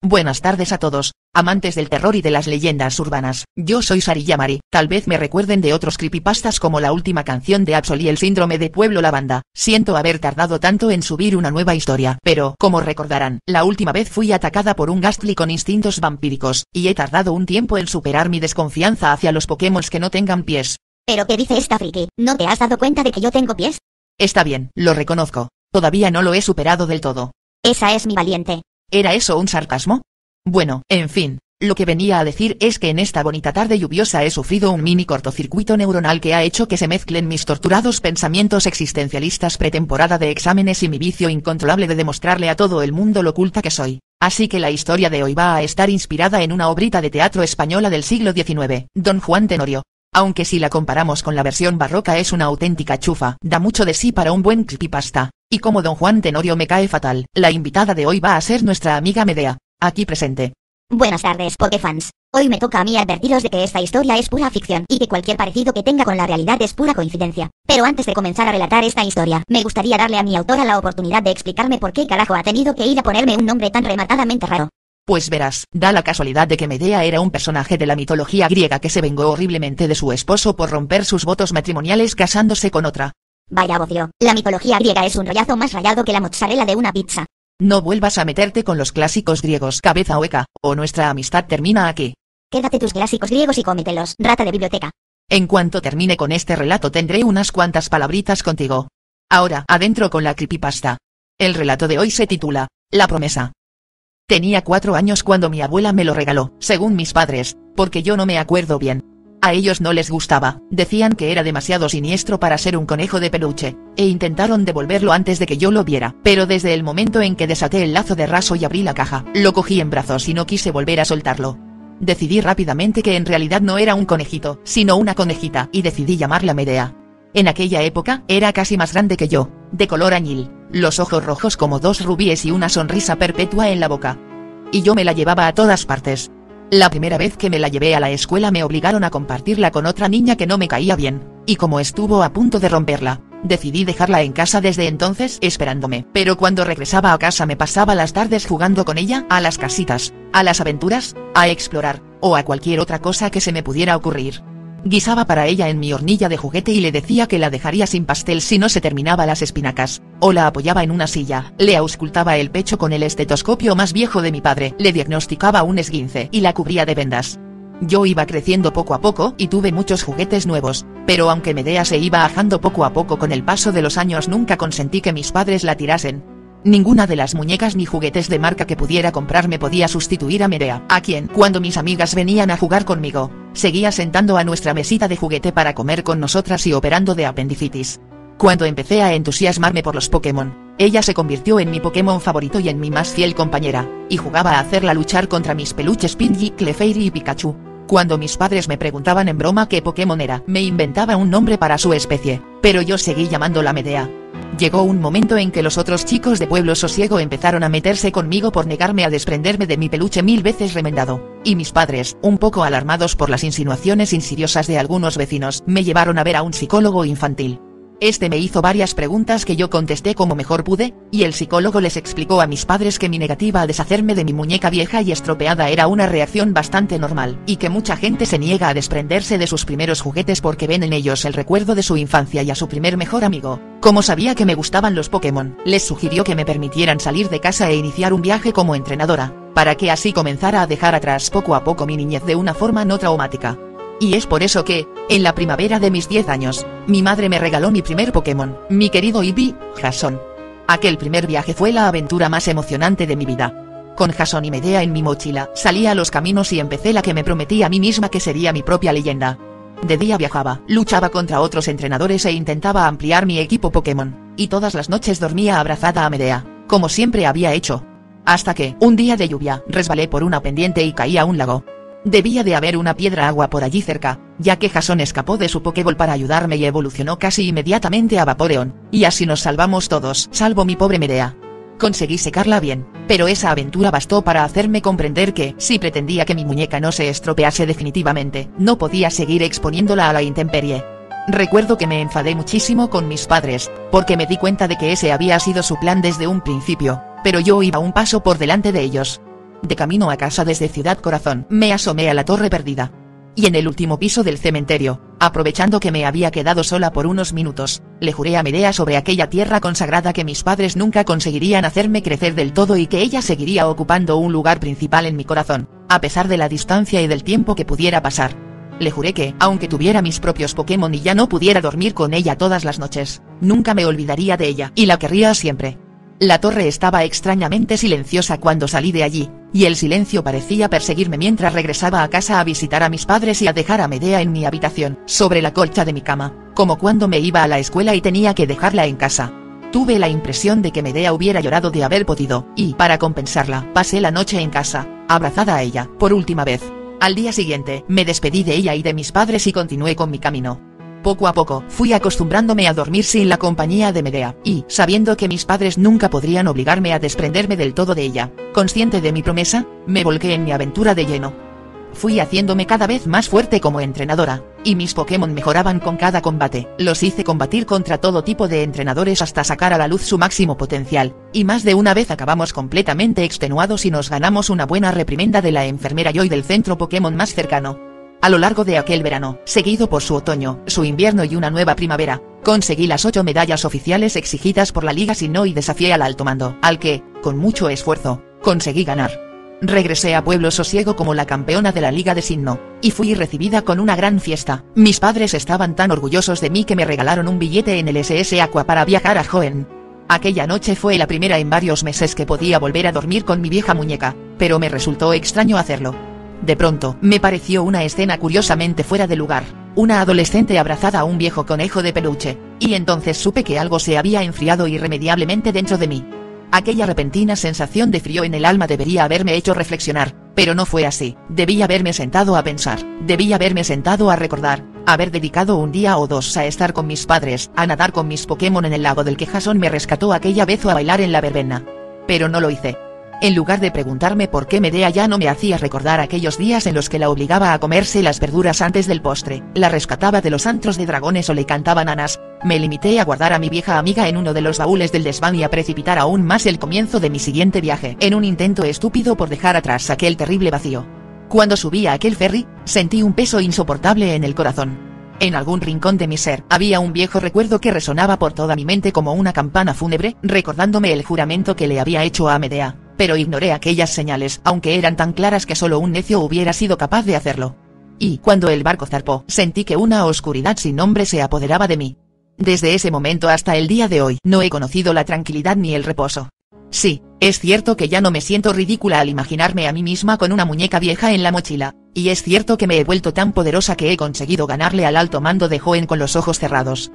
Buenas tardes a todos, amantes del terror y de las leyendas urbanas. Yo soy Sarilla Mari. Tal vez me recuerden de otros creepypastas como la última canción de Absol y el síndrome de Pueblo Lavanda. Siento haber tardado tanto en subir una nueva historia, pero, como recordarán, la última vez fui atacada por un Ghastly con instintos vampíricos, y he tardado un tiempo en superar mi desconfianza hacia los Pokémon que no tengan pies. ¿Pero qué dice esta friki? ¿No te has dado cuenta de que yo tengo pies? Está bien, lo reconozco. Todavía no lo he superado del todo. Esa es mi valiente. ¿Era eso un sarcasmo? Bueno, en fin, lo que venía a decir es que en esta bonita tarde lluviosa he sufrido un mini cortocircuito neuronal que ha hecho que se mezclen mis torturados pensamientos existencialistas pretemporada de exámenes y mi vicio incontrolable de demostrarle a todo el mundo lo culta que soy. Así que la historia de hoy va a estar inspirada en una obrita de teatro española del siglo XIX, Don Juan Tenorio. Aunque si la comparamos con la versión barroca es una auténtica chufa, da mucho de sí para un buen creepypasta. Y como Don Juan Tenorio me cae fatal, la invitada de hoy va a ser nuestra amiga Medea, aquí presente. Buenas tardes, Pokéfans. Hoy me toca a mí advertiros de que esta historia es pura ficción y que cualquier parecido que tenga con la realidad es pura coincidencia. Pero antes de comenzar a relatar esta historia, me gustaría darle a mi autora la oportunidad de explicarme por qué carajo ha tenido que ir a ponerme un nombre tan rematadamente raro. Pues verás, da la casualidad de que Medea era un personaje de la mitología griega que se vengó horriblemente de su esposo por romper sus votos matrimoniales casándose con otra. Vaya bocio, la mitología griega es un rollazo más rayado que la mozzarella de una pizza. No vuelvas a meterte con los clásicos griegos, cabeza hueca, o nuestra amistad termina aquí. Quédate tus clásicos griegos y cómetelos, rata de biblioteca. En cuanto termine con este relato tendré unas cuantas palabritas contigo. Ahora, adentro con la creepypasta. El relato de hoy se titula, La promesa. Tenía 4 años cuando mi abuela me lo regaló, según mis padres, porque yo no me acuerdo bien. A ellos no les gustaba, decían que era demasiado siniestro para ser un conejo de peluche, e intentaron devolverlo antes de que yo lo viera, pero desde el momento en que desaté el lazo de raso y abrí la caja, lo cogí en brazos y no quise volver a soltarlo. Decidí rápidamente que en realidad no era un conejito, sino una conejita, y decidí llamarla Medea. En aquella época, era casi más grande que yo, de color añil, los ojos rojos como 2 rubíes y una sonrisa perpetua en la boca. Y yo me la llevaba a todas partes. La primera vez que me la llevé a la escuela me obligaron a compartirla con otra niña que no me caía bien, y como estuvo a punto de romperla, decidí dejarla en casa desde entonces esperándome. Pero cuando regresaba a casa me pasaba las tardes jugando con ella, a las casitas, a las aventuras, a explorar, o a cualquier otra cosa que se me pudiera ocurrir. Guisaba para ella en mi hornilla de juguete y le decía que la dejaría sin pastel si no se terminaba las espinacas, o la apoyaba en una silla, le auscultaba el pecho con el estetoscopio más viejo de mi padre, le diagnosticaba un esguince y la cubría de vendas. Yo iba creciendo poco a poco y tuve muchos juguetes nuevos, pero aunque Medea se iba ajando poco a poco con el paso de los años nunca consentí que mis padres la tirasen. Ninguna de las muñecas ni juguetes de marca que pudiera comprarme podía sustituir a Medea, a quien, cuando mis amigas venían a jugar conmigo, seguía sentando a nuestra mesita de juguete para comer con nosotras y operando de apendicitis. Cuando empecé a entusiasmarme por los Pokémon, ella se convirtió en mi Pokémon favorito y en mi más fiel compañera, y jugaba a hacerla luchar contra mis peluches Pidgey, Clefairy y Pikachu. Cuando mis padres me preguntaban en broma qué Pokémon era, me inventaba un nombre para su especie, pero yo seguí llamándola Medea. Llegó un momento en que los otros chicos de Pueblo Sosiego empezaron a meterse conmigo por negarme a desprenderme de mi peluche 1000 veces remendado, y mis padres, un poco alarmados por las insinuaciones insidiosas de algunos vecinos, me llevaron a ver a un psicólogo infantil. Este me hizo varias preguntas que yo contesté como mejor pude, y el psicólogo les explicó a mis padres que mi negativa a deshacerme de mi muñeca vieja y estropeada era una reacción bastante normal, y que mucha gente se niega a desprenderse de sus primeros juguetes porque ven en ellos el recuerdo de su infancia y a su primer mejor amigo. Como sabía que me gustaban los Pokémon, les sugirió que me permitieran salir de casa e iniciar un viaje como entrenadora, para que así comenzara a dejar atrás poco a poco mi niñez de una forma no traumática. Y es por eso que, en la primavera de mis 10 años, mi madre me regaló mi primer Pokémon, mi querido Eevee, Jason. Aquel primer viaje fue la aventura más emocionante de mi vida. Con Jason y Medea en mi mochila, salí a los caminos y empecé la que me prometí a mí misma que sería mi propia leyenda. De día viajaba, luchaba contra otros entrenadores e intentaba ampliar mi equipo Pokémon, y todas las noches dormía abrazada a Medea, como siempre había hecho. Hasta que, un día de lluvia, resbalé por una pendiente y caí a un lago. Debía de haber una piedra agua por allí cerca, ya que Jason escapó de su Pokéball para ayudarme y evolucionó casi inmediatamente a Vaporeon, y así nos salvamos todos, salvo mi pobre Medea. Conseguí secarla bien, pero esa aventura bastó para hacerme comprender que, si pretendía que mi muñeca no se estropease definitivamente, no podía seguir exponiéndola a la intemperie. Recuerdo que me enfadé muchísimo con mis padres, porque me di cuenta de que ese había sido su plan desde un principio, pero yo iba un paso por delante de ellos. De camino a casa desde Ciudad Corazón, me asomé a la Torre Perdida. Y en el último piso del cementerio, aprovechando que me había quedado sola por unos minutos, le juré a Medea sobre aquella tierra consagrada que mis padres nunca conseguirían hacerme crecer del todo y que ella seguiría ocupando un lugar principal en mi corazón, a pesar de la distancia y del tiempo que pudiera pasar. Le juré que, aunque tuviera mis propios Pokémon y ya no pudiera dormir con ella todas las noches, nunca me olvidaría de ella y la querría siempre. La torre estaba extrañamente silenciosa cuando salí de allí, y el silencio parecía perseguirme mientras regresaba a casa a visitar a mis padres y a dejar a Medea en mi habitación, sobre la colcha de mi cama, como cuando me iba a la escuela y tenía que dejarla en casa. Tuve la impresión de que Medea hubiera llorado de haber podido, y, para compensarla, pasé la noche en casa, abrazada a ella, por última vez. Al día siguiente, me despedí de ella y de mis padres y continué con mi camino. Poco a poco, fui acostumbrándome a dormir sin la compañía de Medea, y, sabiendo que mis padres nunca podrían obligarme a desprenderme del todo de ella, consciente de mi promesa, me volqué en mi aventura de lleno. Fui haciéndome cada vez más fuerte como entrenadora, y mis Pokémon mejoraban con cada combate. Los hice combatir contra todo tipo de entrenadores hasta sacar a la luz su máximo potencial, y más de una vez acabamos completamente extenuados y nos ganamos una buena reprimenda de la enfermera Joy del centro Pokémon más cercano. A lo largo de aquel verano, seguido por su otoño, su invierno y una nueva primavera, conseguí las 8 medallas oficiales exigidas por la Liga Sinnoh y desafié al alto mando, al que, con mucho esfuerzo, conseguí ganar. Regresé a Pueblo Sosiego como la campeona de la Liga de Sinnoh, y fui recibida con una gran fiesta. Mis padres estaban tan orgullosos de mí que me regalaron un billete en el SS Aqua para viajar a Hoenn. Aquella noche fue la primera en varios meses que podía volver a dormir con mi vieja muñeca, pero me resultó extraño hacerlo. De pronto, me pareció una escena curiosamente fuera de lugar, una adolescente abrazada a un viejo conejo de peluche, y entonces supe que algo se había enfriado irremediablemente dentro de mí. Aquella repentina sensación de frío en el alma debería haberme hecho reflexionar, pero no fue así. Debí haberme sentado a pensar, debí haberme sentado a recordar, haber dedicado un día o dos a estar con mis padres, a nadar con mis Pokémon en el lago del que Jason me rescató aquella vez o a bailar en la verbena. Pero no lo hice. En lugar de preguntarme por qué Medea ya no me hacía recordar aquellos días en los que la obligaba a comerse las verduras antes del postre, la rescataba de los antros de dragones o le cantaba nanas, me limité a guardar a mi vieja amiga en uno de los baúles del desván y a precipitar aún más el comienzo de mi siguiente viaje, en un intento estúpido por dejar atrás aquel terrible vacío. Cuando subí a aquel ferry, sentí un peso insoportable en el corazón. En algún rincón de mi ser, había un viejo recuerdo que resonaba por toda mi mente como una campana fúnebre, recordándome el juramento que le había hecho a Medea. Pero ignoré aquellas señales, aunque eran tan claras que solo un necio hubiera sido capaz de hacerlo. Y, cuando el barco zarpó, sentí que una oscuridad sin nombre se apoderaba de mí. Desde ese momento hasta el día de hoy, no he conocido la tranquilidad ni el reposo. Sí, es cierto que ya no me siento ridícula al imaginarme a mí misma con una muñeca vieja en la mochila, y es cierto que me he vuelto tan poderosa que he conseguido ganarle al alto mando de Hoenn con los ojos cerrados.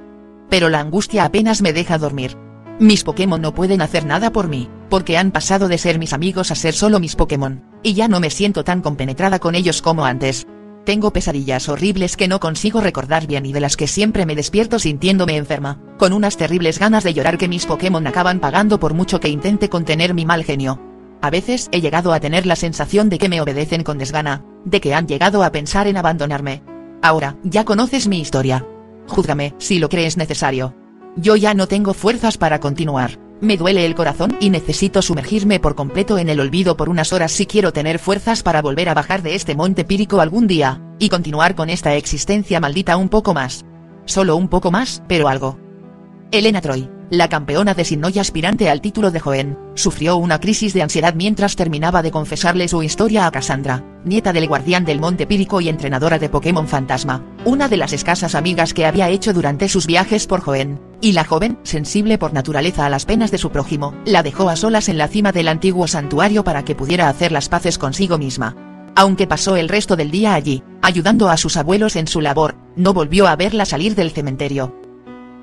Pero la angustia apenas me deja dormir. Mis Pokémon no pueden hacer nada por mí, porque han pasado de ser mis amigos a ser solo mis Pokémon, y ya no me siento tan compenetrada con ellos como antes. Tengo pesadillas horribles que no consigo recordar bien y de las que siempre me despierto sintiéndome enferma, con unas terribles ganas de llorar que mis Pokémon acaban pagando por mucho que intente contener mi mal genio. A veces he llegado a tener la sensación de que me obedecen con desgana, de que han llegado a pensar en abandonarme. Ahora, ya conoces mi historia. Júzgame, si lo crees necesario. Yo ya no tengo fuerzas para continuar, me duele el corazón y necesito sumergirme por completo en el olvido por unas horas si quiero tener fuerzas para volver a bajar de este monte pírico algún día, y continuar con esta existencia maldita un poco más. Solo un poco más, pero algo. Elena Troy, la campeona de Sinnoh y aspirante al título de Hoenn, sufrió una crisis de ansiedad mientras terminaba de confesarle su historia a Cassandra, nieta del guardián del monte pírico y entrenadora de Pokémon Fantasma, una de las escasas amigas que había hecho durante sus viajes por Hoenn, y la joven, sensible por naturaleza a las penas de su prójimo, la dejó a solas en la cima del antiguo santuario para que pudiera hacer las paces consigo misma. Aunque pasó el resto del día allí, ayudando a sus abuelos en su labor, no volvió a verla salir del cementerio.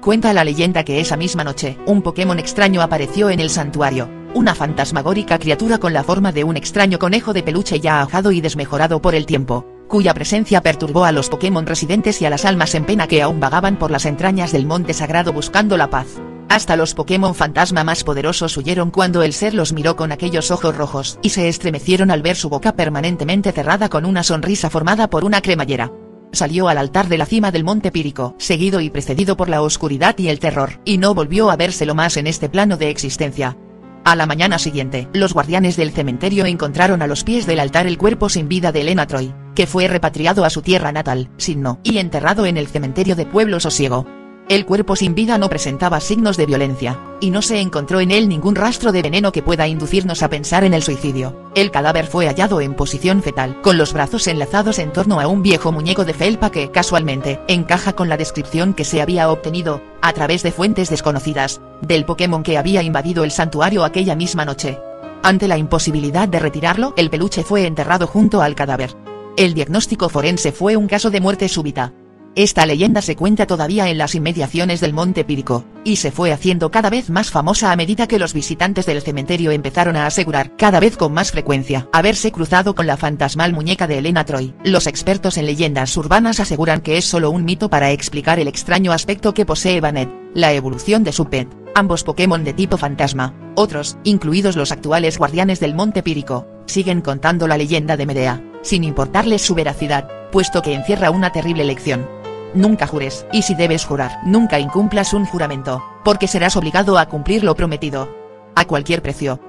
Cuenta la leyenda que esa misma noche, un Pokémon extraño apareció en el santuario, una fantasmagórica criatura con la forma de un extraño conejo de peluche ya ajado y desmejorado por el tiempo, cuya presencia perturbó a los Pokémon residentes y a las almas en pena que aún vagaban por las entrañas del monte sagrado buscando la paz. Hasta los Pokémon fantasma más poderosos huyeron cuando el ser los miró con aquellos ojos rojos y se estremecieron al ver su boca permanentemente cerrada con una sonrisa formada por una cremallera. Salió al altar de la cima del monte pírico, seguido y precedido por la oscuridad y el terror, y no volvió a vérselo más en este plano de existencia. A la mañana siguiente, los guardianes del cementerio encontraron a los pies del altar el cuerpo sin vida de Elena Troy, que fue repatriado a su tierra natal, Signo, y enterrado en el cementerio de Pueblo Sosiego. El cuerpo sin vida no presentaba signos de violencia, y no se encontró en él ningún rastro de veneno que pueda inducirnos a pensar en el suicidio. El cadáver fue hallado en posición fetal, con los brazos enlazados en torno a un viejo muñeco de felpa que, casualmente, encaja con la descripción que se había obtenido, a través de fuentes desconocidas, del Pokémon que había invadido el santuario aquella misma noche. Ante la imposibilidad de retirarlo, el peluche fue enterrado junto al cadáver. El diagnóstico forense fue un caso de muerte súbita. Esta leyenda se cuenta todavía en las inmediaciones del Monte Pírico, y se fue haciendo cada vez más famosa a medida que los visitantes del cementerio empezaron a asegurar, cada vez con más frecuencia, haberse cruzado con la fantasmal muñeca de Elena Troy. Los expertos en leyendas urbanas aseguran que es solo un mito para explicar el extraño aspecto que posee Banette, la evolución de su pet, ambos Pokémon de tipo fantasma. Otros, incluidos los actuales guardianes del Monte Pírico, siguen contando la leyenda de Medea, sin importarles su veracidad, puesto que encierra una terrible lección. Nunca jures, y si debes jurar, nunca incumplas un juramento, porque serás obligado a cumplir lo prometido. A cualquier precio.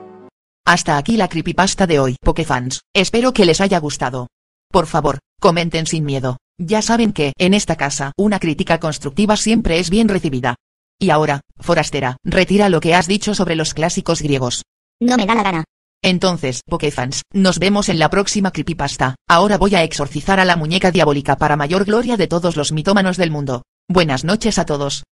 Hasta aquí la creepypasta de hoy, Pokéfans, espero que les haya gustado. Por favor, comenten sin miedo, ya saben que, en esta casa, una crítica constructiva siempre es bien recibida. Y ahora, forastera, retira lo que has dicho sobre los clásicos griegos. No me da la gana. Entonces, Pokéfans, nos vemos en la próxima creepypasta. Ahora voy a exorcizar a la muñeca diabólica para mayor gloria de todos los mitómanos del mundo. Buenas noches a todos.